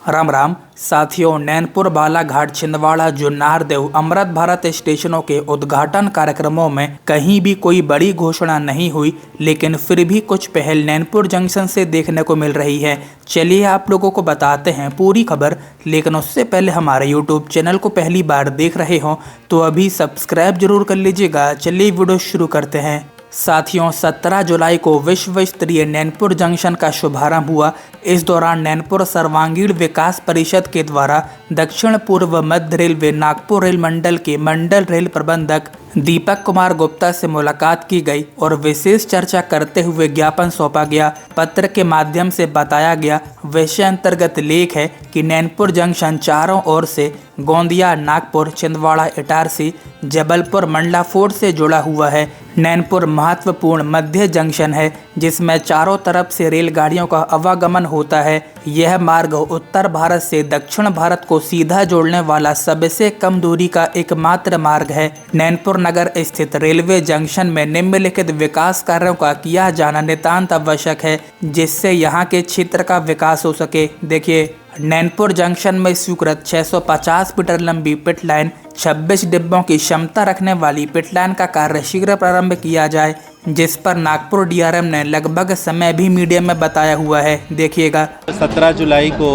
राम राम साथियों, नैनपुर, बालाघाट, छिंदवाड़ा, जुन्नार देव, अमृत भारत स्टेशनों के उद्घाटन कार्यक्रमों में कहीं भी कोई बड़ी घोषणा नहीं हुई, लेकिन फिर भी कुछ पहल नैनपुर जंक्शन से देखने को मिल रही है। चलिए आप लोगों को बताते हैं पूरी खबर, लेकिन उससे पहले हमारे यूट्यूब चैनल को पहली बार देख रहे हो तो अभी सब्सक्राइब जरूर कर लीजिएगा। चलिए वीडियो शुरू करते हैं। साथियों, 17 जुलाई को विश्व स्तरीय नैनपुर जंक्शन का शुभारंभ हुआ। इस दौरान नैनपुर सर्वांगीण विकास परिषद के द्वारा दक्षिण पूर्व मध्य रेलवे नागपुर रेल मंडल के मंडल रेल प्रबंधक दीपक कुमार गुप्ता से मुलाकात की गई और विशेष चर्चा करते हुए ज्ञापन सौंपा गया। पत्र के माध्यम से बताया गया विषय अंतर्गत लेख है कि नैनपुर जंक्शन चारों ओर से गोंदिया, नागपुर, छिंदवाड़ा, इटारसी, जबलपुर, मंडला फोर्ट से जुड़ा हुआ है। नैनपुर महत्वपूर्ण मध्य जंक्शन है जिसमें चारों तरफ से रेलगाड़ियों का आवागमन होता है। यह मार्ग उत्तर भारत से दक्षिण भारत को सीधा जोड़ने वाला सबसे कम दूरी का एकमात्र मार्ग है। नैनपुर नगर स्थित रेलवे जंक्शन में निम्नलिखित विकास कार्यों का किया जाना नितांत आवश्यक है जिससे यहाँ के क्षेत्र का विकास हो सके। देखिए, नैनपुर जंक्शन में स्वीकृत 650 मीटर लंबी पिट लाइन, 26 डिब्बों की क्षमता रखने वाली पिट लाइन का कार्य शीघ्र प्रारंभ किया जाए, जिस पर नागपुर डीआरएम ने लगभग समय भी मीडिया में बताया हुआ है। देखिएगा, 17 जुलाई को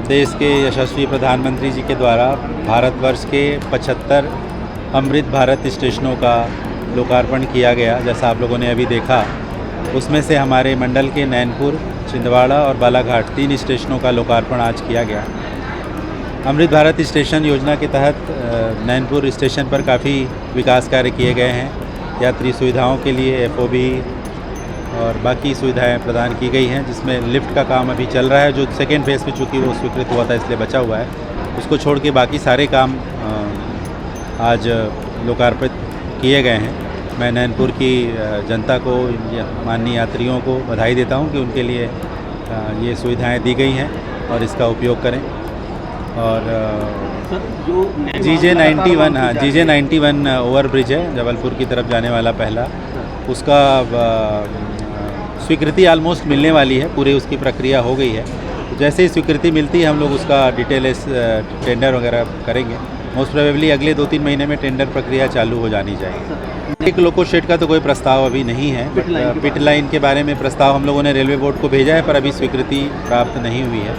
देश के यशस्वी प्रधानमंत्री जी के द्वारा भारतवर्ष के 75 अमृत भारत स्टेशनों का लोकार्पण किया गया। जैसा आप लोगों ने अभी देखा, उसमें से हमारे मंडल के नैनपुर, छिंदवाड़ा और बालाघाट 3 स्टेशनों का लोकार्पण आज किया गया। अमृत भारत स्टेशन योजना के तहत नैनपुर स्टेशन पर काफ़ी विकास कार्य किए गए हैं। यात्री सुविधाओं के लिए एफओबी और बाकी सुविधाएं प्रदान की गई हैं, जिसमें लिफ्ट का काम अभी चल रहा है, जो सेकेंड फेज़ में चूँकि वो स्वीकृत हुआ था इसलिए बचा हुआ है। उसको छोड़ के बाकी सारे काम आज लोकार्पित किए गए हैं। मैं नैनपुर की जनता को, माननीय यात्रियों को बधाई देता हूं कि उनके लिए ये सुविधाएं दी गई हैं और इसका उपयोग करें। और GJ91, हाँ, GJ91 ओवरब्रिज है, जबलपुर की तरफ जाने वाला पहला, उसका स्वीकृति ऑलमोस्ट मिलने वाली है, पूरी उसकी प्रक्रिया हो गई है। तो जैसे ही स्वीकृति मिलती है हम लोग उसका डिटेल टेंडर वगैरह करेंगे। मोस्ट प्रोबेबली अगले 2-3 महीने में टेंडर प्रक्रिया चालू हो जानी चाहिए। एक लोको शेड का तो कोई प्रस्ताव अभी नहीं है। पिट लाइन के बारे में प्रस्ताव हम लोगों ने रेलवे बोर्ड को भेजा है, पर अभी स्वीकृति प्राप्त नहीं हुई है।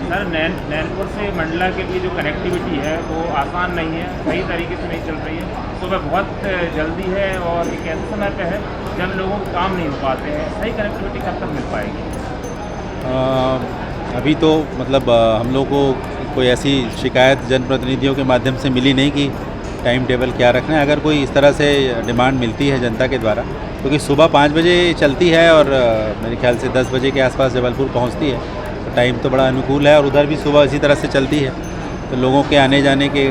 सर, नैनपुर से मंडला के लिए जो कनेक्टिविटी है वो आसान नहीं है, सही तरीके से नहीं चल रही है। तो वह बहुत जल्दी है और एक ऐसे समय पे है जब लोगों को काम नहीं हो पाते हैं। सही कनेक्टिविटी कब तक मिल पाएगी? अभी तो मतलब हम लोग को कोई ऐसी शिकायत जनप्रतिनिधियों के माध्यम से मिली नहीं कि टाइम टेबल क्या रखना है। अगर कोई इस तरह से डिमांड मिलती है जनता के द्वारा, क्योंकि सुबह 5 बजे चलती है और मेरे ख्याल से 10 बजे के आसपास जबलपुर पहुंचती है, तो टाइम तो बड़ा अनुकूल है। और उधर भी सुबह इसी तरह से चलती है, तो लोगों के आने जाने के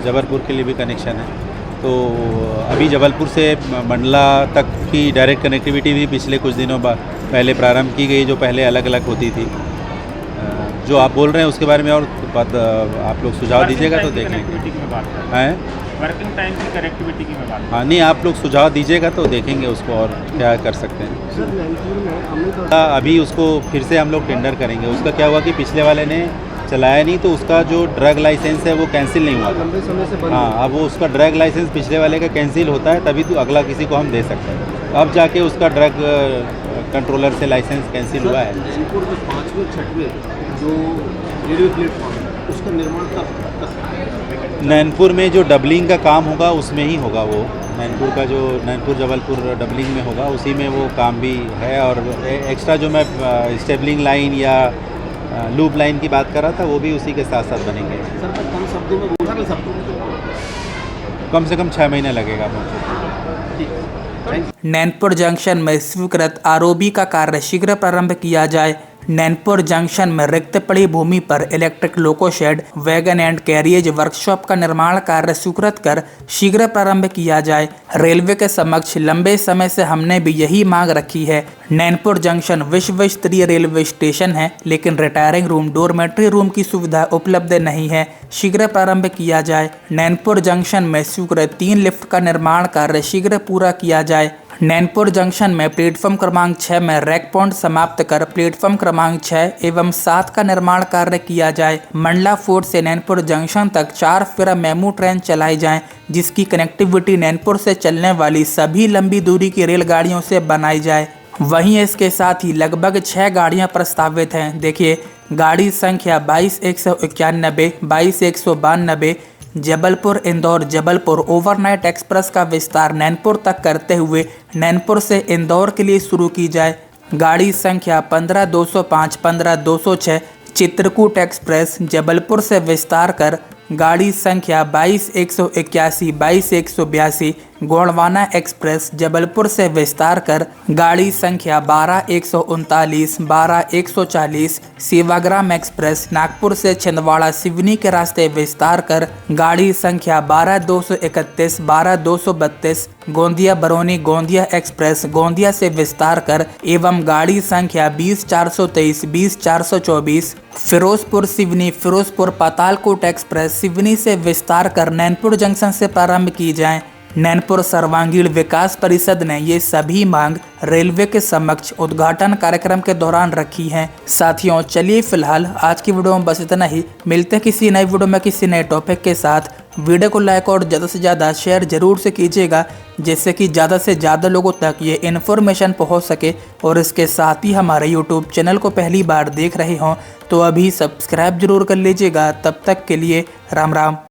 जबलपुर के लिए भी कनेक्शन है। तो अभी जबलपुर से मंडला तक की डायरेक्ट कनेक्टिविटी भी पिछले कुछ दिनों पहले प्रारंभ की गई, जो पहले अलग अलग होती थी। जो आप बोल रहे हैं उसके बारे में और बात आप लोग सुझाव दीजिएगा तो देखेंगे। हैं वर्किंग टाइम की कनेक्टिविटी की मैं बात। हाँ, नहीं, आप लोग सुझाव दीजिएगा तो देखेंगे उसको और क्या कर सकते हैं। अभी उसको फिर से हम लोग टेंडर करेंगे। उसका क्या हुआ कि पिछले वाले ने चलाया नहीं, तो उसका जो ड्रग लाइसेंस है वो कैंसिल नहीं हुआ था। हाँ, अब वो उसका ड्रग लाइसेंस पिछले वाले का कैंसिल होता है, तभी तो अगला किसी को हम दे सकते हैं। अब जाके उसका ड्रग कंट्रोलर से लाइसेंस कैंसिल हुआ है। जो रेलवे प्लेटफॉर्म उसका निर्माण कब? नैनपुर में जो डबलिंग का काम होगा उसमें ही होगा वो। नैनपुर का जो नैनपुर जबलपुर डबलिंग में होगा उसी में वो काम भी है। और एक्स्ट्रा जो मैं स्टेबलिंग लाइन या लूप लाइन की बात कर रहा था वो भी उसी के साथ साथ बनेंगे। सर, कम शब्दों में बोला ना, कम से कम 6 महीने लगेगा मुझे। नैनपुर जंक्शन में स्वीकृत आरओबी का कार्य शीघ्र प्रारंभ किया जाए। नैनपुर जंक्शन में रिक्त पड़ी भूमि पर electric loco shed, wagon and carriage workshop का निर्माण कार्य स्वीकृत कर शीघ्र प्रारंभ किया जाए। रेलवे के समक्ष लंबे समय से हमने भी यही मांग रखी है। नैनपुर जंक्शन विश्व स्तरीय रेलवे स्टेशन है, लेकिन रिटायरिंग रूम, डोरमेट्री रूम की सुविधा उपलब्ध नहीं है। शीघ्र प्रारंभ किया जाए। नैनपुर जंक्शन में स्वीकृत 3 लिफ्ट का निर्माण कार्य शीघ्र पूरा किया जाए। नैनपुर जंक्शन में प्लेटफॉर्म क्रमांक 6 में रैक पॉइंट समाप्त कर प्लेटफॉर्म क्रमांक 6 एवं 7 का निर्माण कार्य किया जाए। मंडला फोर्ट से नैनपुर जंक्शन तक 4 फेरा मेमू ट्रेन चलाई जाएं, जिसकी कनेक्टिविटी नैनपुर से चलने वाली सभी लंबी दूरी की रेलगाड़ियों से बनाई जाए। वहीं इसके साथ ही लगभग 6 गाड़ियां प्रस्तावित हैं। देखिए, गाड़ी संख्या 22-191, 22-192, जबलपुर इंदौर जबलपुर ओवरनाइट एक्सप्रेस का विस्तार नैनपुर तक करते हुए नैनपुर से इंदौर के लिए शुरू की जाए। गाड़ी संख्या 15-205, 15-206 चित्रकूट एक्सप्रेस जबलपुर से विस्तार कर गाड़ी संख्या 22-181, 22-182 गोंडवाना एक्सप्रेस जबलपुर से विस्तार कर गाड़ी संख्या 12-139, 12-140 सेवाग्राम एक्सप्रेस नागपुर से छिंदवाड़ा सिवनी के रास्ते विस्तार कर गाड़ी संख्या 12-231, 12-232 गोंदिया बरौनी गोंदिया एक्सप्रेस गोंदिया से विस्तार कर एवं गाड़ी संख्या 20-423, 20-424 फिरोजपुर सिवनी फिरोजपुर पातालकोट एक्सप्रेस सिवनी से विस्तार कर नैनपुर जंक्शन से प्रारंभ की जाएं। नैनपुर सर्वांगीण विकास परिषद ने ये सभी मांग रेलवे के समक्ष उद्घाटन कार्यक्रम के दौरान रखी हैं। साथियों, चलिए फिलहाल आज की वीडियो में बस इतना ही। मिलते हैं किसी नई वीडियो में किसी नए टॉपिक के साथ। वीडियो को लाइक और ज़्यादा से ज़्यादा शेयर जरूर से कीजिएगा, जिससे कि ज़्यादा से ज़्यादा लोगों तक ये इन्फॉर्मेशन पहुंच सके। और इसके साथ ही हमारे यूट्यूब चैनल को पहली बार देख रहे हों तो अभी सब्सक्राइब जरूर कर लीजिएगा। तब तक के लिए राम राम।